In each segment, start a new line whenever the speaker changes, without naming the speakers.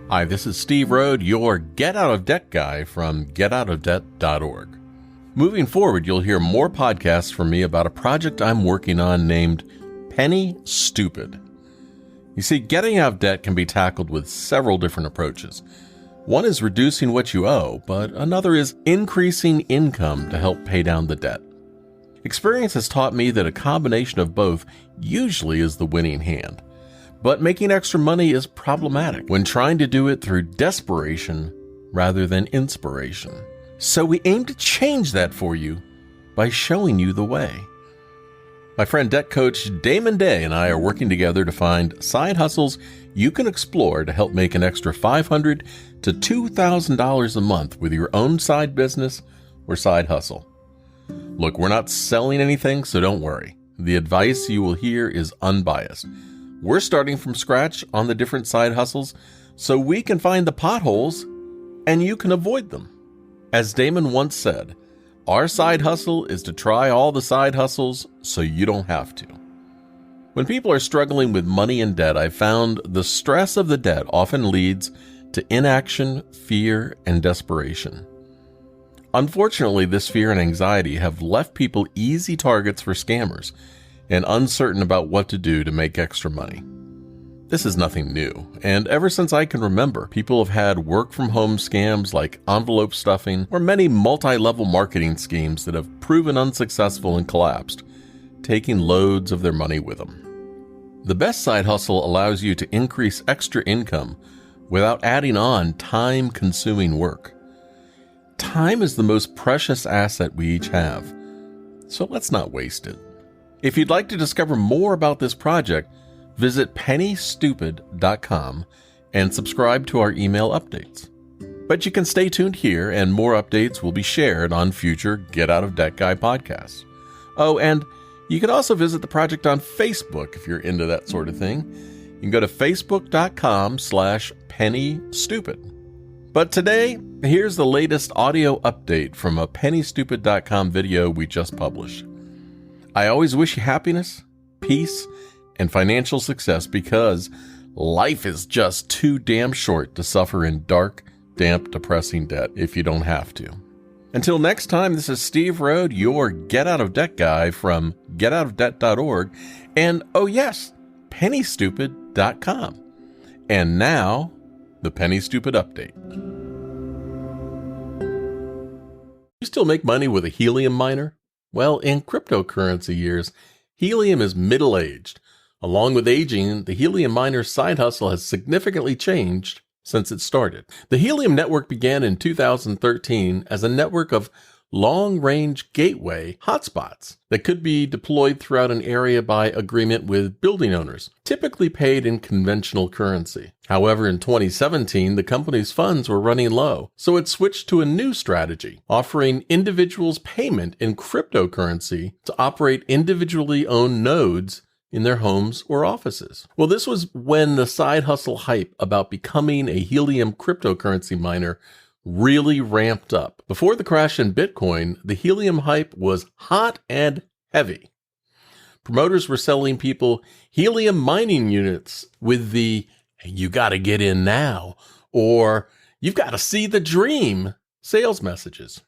Hi, this is Steve Rode, your Get Out of Debt guy from getoutofdebt.org. Moving forward, you'll hear more podcasts from me about a project I'm working on named Penny Stupid. You see, getting out of debt can be tackled with several different approaches. One is reducing what you owe, but another is increasing income to help pay down the debt. Experience has taught me that a combination of both usually is the winning hand. But making extra money is problematic when trying to do it through desperation rather than inspiration. So we aim to change that for you by showing you the way. My friend debt coach Damon Day and I are working together to find side hustles you can explore to help make an extra $500 to $2,000 a month with your own side business or side hustle. Look, we're not selling anything, so don't worry. The advice you will hear is unbiased. We're starting from scratch on the different side hustles so we can find the potholes and you can avoid them. As Damon once said, our side hustle is to try all the side hustles so you don't have to. When people are struggling with money and debt, I've found the stress of the debt often leads to inaction, fear, and desperation. Unfortunately, this fear and anxiety have left people easy targets for scammers and uncertain about what to do to make extra money. This is nothing new, and ever since I can remember, people have had work-from-home scams like envelope stuffing or many multi-level marketing schemes that have proven unsuccessful and collapsed, taking loads of their money with them. The best side hustle allows you to increase extra income without adding on time-consuming work. Time is the most precious asset we each have, so let's not waste it. If you'd like to discover more about this project, visit pennystupid.com and subscribe to our email updates. But you can stay tuned here, and more updates will be shared on future Get Out of Debt Guy podcasts. Oh, and you can also visit the project on Facebook if you're into that sort of thing. You can go to facebook.com/pennystupid. But today, here's the latest audio update from a pennystupid.com video we just published. I always wish you happiness, peace, and financial success because life is just too damn short to suffer in dark, damp, depressing debt if you don't have to. Until next time, this is Steve Rode, your Get Out of Debt guy from getoutofdebt.org, and oh yes, pennystupid.com. And now, the Penny Stupid Update. You still make money with a helium miner? Well, in cryptocurrency years, helium is middle-aged. Along with aging, the helium miner's side hustle has significantly changed since it started. The Helium network began in 2013 as a network of long-range gateway hotspots that could be deployed throughout an area by agreement with building owners, typically paid in conventional currency. However, in 2017, the company's funds were running low, so it switched to a new strategy, offering individuals payment in cryptocurrency to operate individually owned nodes in their homes or offices. Well, this was when the side hustle hype about becoming a Helium cryptocurrency miner really ramped up. Before the crash in Bitcoin, the Helium hype was hot and heavy. Promoters were selling people Helium mining units with the "you gotta get in now" or "you've gotta see the dream" sales messages.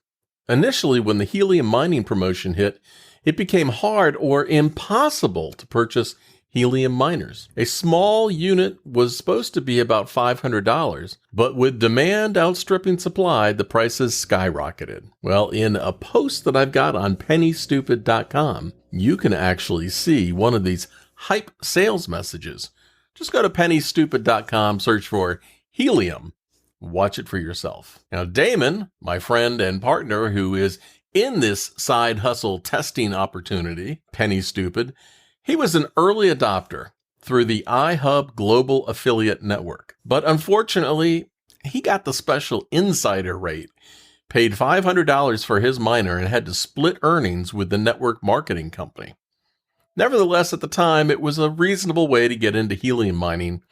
Initially, when the Helium mining promotion hit, it became hard or impossible to purchase Helium miners. A small unit was supposed to be about $500, but with demand outstripping supply, the prices skyrocketed. Well, in a post that I've got on pennystupid.com, you can actually see one of these hype sales messages. Just go to pennystupid.com, search for Helium. Watch it for yourself. Now, Damon, my friend and partner who is in this side hustle testing opportunity, Penny Stupid, he was an early adopter through the iHub Global Affiliate Network. But unfortunately, he got the special insider rate, paid $500 for his miner, and had to split earnings with the network marketing company. Nevertheless, at the time, it was a reasonable way to get into helium mining,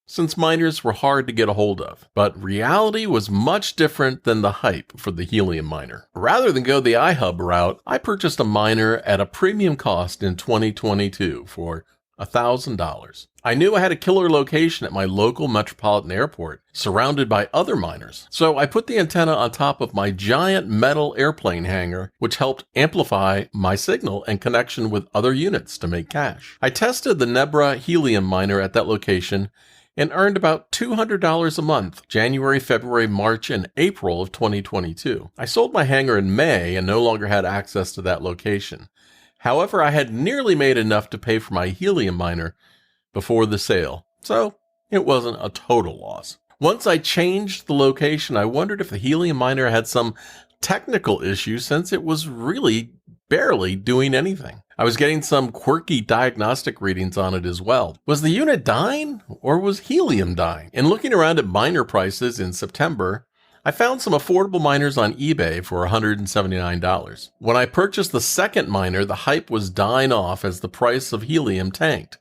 since miners were hard to get a hold of. But reality was much different than the hype for the helium miner. Rather than go the iHub route, I purchased a miner at a premium cost in 2022 for $1,000. I knew I had a killer location at my local metropolitan airport, surrounded by other miners. So I put the antenna on top of my giant metal airplane hangar, which helped amplify my signal and connection with other units to make cash. I tested the Nebra Helium miner at that location and earned about $200 a month, January, February, March, and April of 2022. I sold my hangar in May and no longer had access to that location. However, I had nearly made enough to pay for my Helium miner before the sale, so it wasn't a total loss. Once I changed the location, I wondered if the Helium miner had some technical issues since it was really barely doing anything. I was getting some quirky diagnostic readings on it as well. Was the unit dying or was Helium dying? In looking around at miner prices in September, I found some affordable miners on eBay for $179. When I purchased the second miner, the hype was dying off as the price of Helium tanked.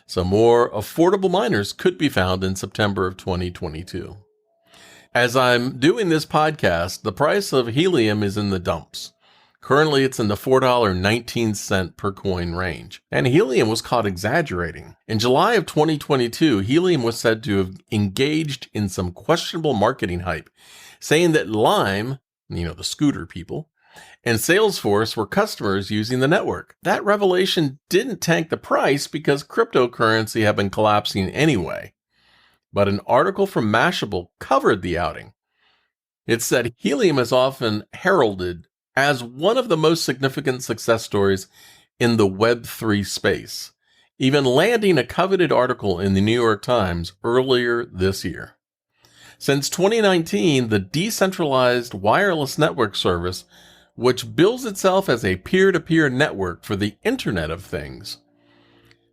So more affordable miners could be found in September of 2022. As I'm doing this podcast, the price of Helium is in the dumps. Currently, it's in the $4.19 per coin range. And Helium was caught exaggerating. In July of 2022, Helium was said to have engaged in some questionable marketing hype, saying that Lime, the scooter people, and Salesforce were customers using the network. That revelation didn't tank the price because cryptocurrency had been collapsing anyway. But an article from Mashable covered the outing. It said Helium is often heralded as one of the most significant success stories in the Web3 space, even landing a coveted article in the New York Times earlier this year. Since 2019, the decentralized wireless network service, which bills itself as a peer-to-peer network for the Internet of Things,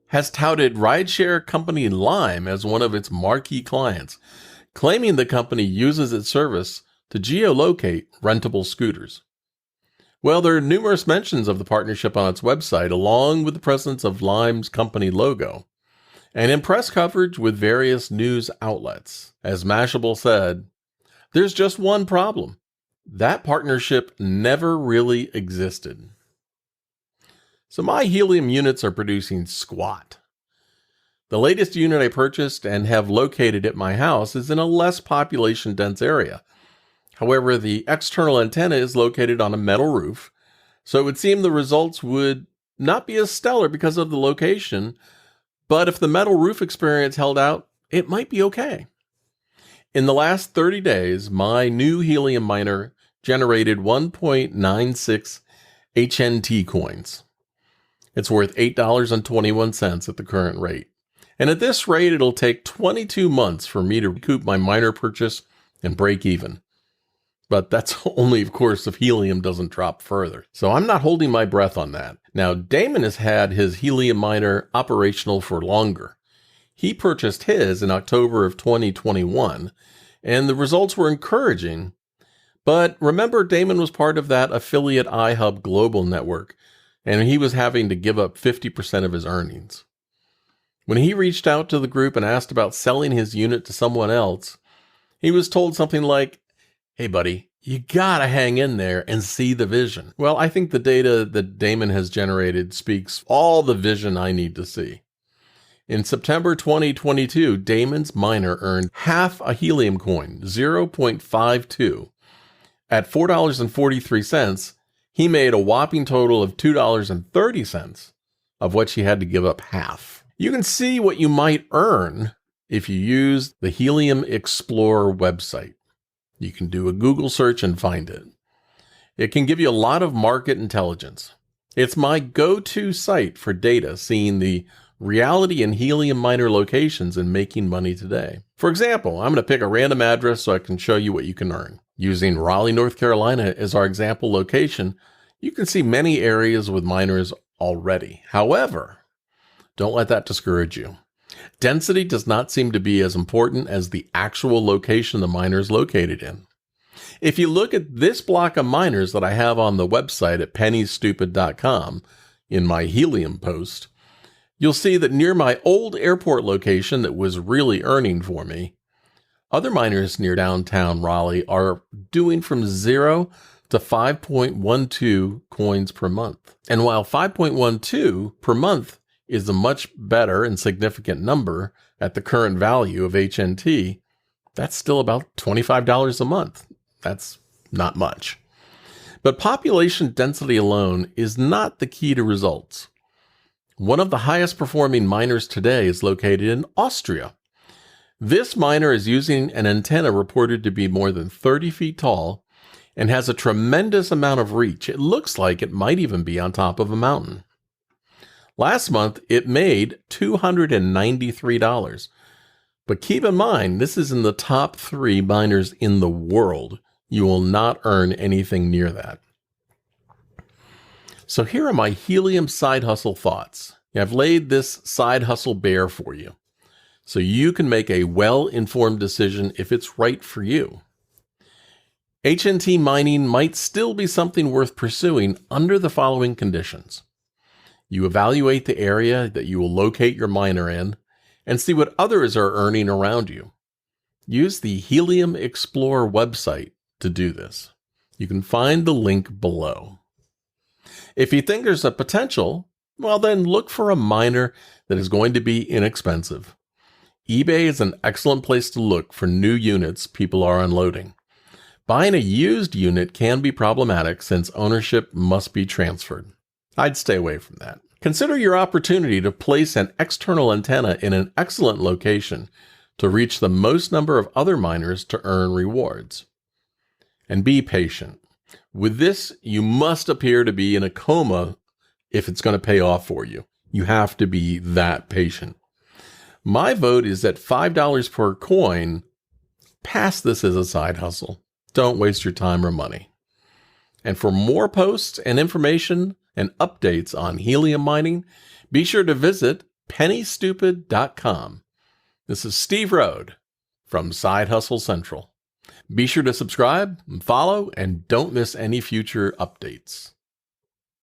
has touted rideshare company Lime as one of its marquee clients, claiming the company uses its service to geolocate rentable scooters. Well, there are numerous mentions of the partnership on its website, along with the presence of Lime's company logo, and in press coverage with various news outlets. As Mashable said, there's just one problem. That partnership never really existed. So my Helium units are producing squat. The latest unit I purchased and have located at my house is in a less population-dense area. However, the external antenna is located on a metal roof, so it would seem the results would not be as stellar because of the location, but if the metal roof experience held out, it might be okay. In the last 30 days, my new Helium miner generated 1.96 HNT coins. It's worth $8.21 at the current rate. And at this rate, it'll take 22 months for me to recoup my miner purchase and break even. But that's only, of course, if Helium doesn't drop further. So I'm not holding my breath on that. Now, Damon has had his Helium miner operational for longer. He purchased his in October of 2021, and the results were encouraging. But remember, Damon was part of that affiliate iHub global network, and he was having to give up 50% of his earnings. When he reached out to the group and asked about selling his unit to someone else, he was told something like, "Hey, buddy, you gotta hang in there and see the vision." Well, I think the data that Damon has generated speaks all the vision I need to see. In September 2022, Damon's miner earned half a Helium coin, 0.52. At $4.43, he made a whopping total of $2.30, of which he had to give up half. You can see what you might earn if you use the Helium Explorer website. You can do a Google search and find it. It can give you a lot of market intelligence. It's my go-to site for data, seeing the reality in Helium miner locations and making money today. For example, I'm going to pick a random address so I can show you what you can earn. Using Raleigh, North Carolina as our example location, you can see many areas with miners already. However, don't let that discourage you. Density does not seem to be as important as the actual location the miner is located in. If you look at this block of miners that I have on the website at pennystupid.com in my Helium post, you'll see that near my old airport location that was really earning for me, other miners near downtown Raleigh are doing from 0 to 5.12 coins per month. And while 5.12 per month is a much better and significant number at the current value of HNT, that's still about $25 a month. That's not much. But population density alone is not the key to results. One of the highest performing miners today is located in Austria. This miner is using an antenna reported to be more than 30 feet tall and has a tremendous amount of reach. It looks like it might even be on top of a mountain. Last month, it made $293. But keep in mind, this is in the top 3 miners in the world. You will not earn anything near that. So here are my Helium side hustle thoughts. I've laid this side hustle bare for you, so you can make a well-informed decision if it's right for you. HNT mining might still be something worth pursuing under the following conditions. You evaluate the area that you will locate your miner in and see what others are earning around you. Use the Helium Explorer website to do this. You can find the link below. If you think there's a potential, well then look for a miner that is going to be inexpensive. eBay is an excellent place to look for new units people are unloading. Buying a used unit can be problematic since ownership must be transferred. I'd stay away from that. Consider your opportunity to place an external antenna in an excellent location to reach the most number of other miners to earn rewards. And be patient. With this, you must appear to be in a coma if it's going to pay off for you. You have to be that patient. My vote is at $5 per coin. Pass this as a side hustle. Don't waste your time or money. And for more posts and information and updates on helium mining, be sure to visit pennystupid.com. This is Steve Rode from Side Hustle Central. Be sure to subscribe and follow and don't miss any future updates.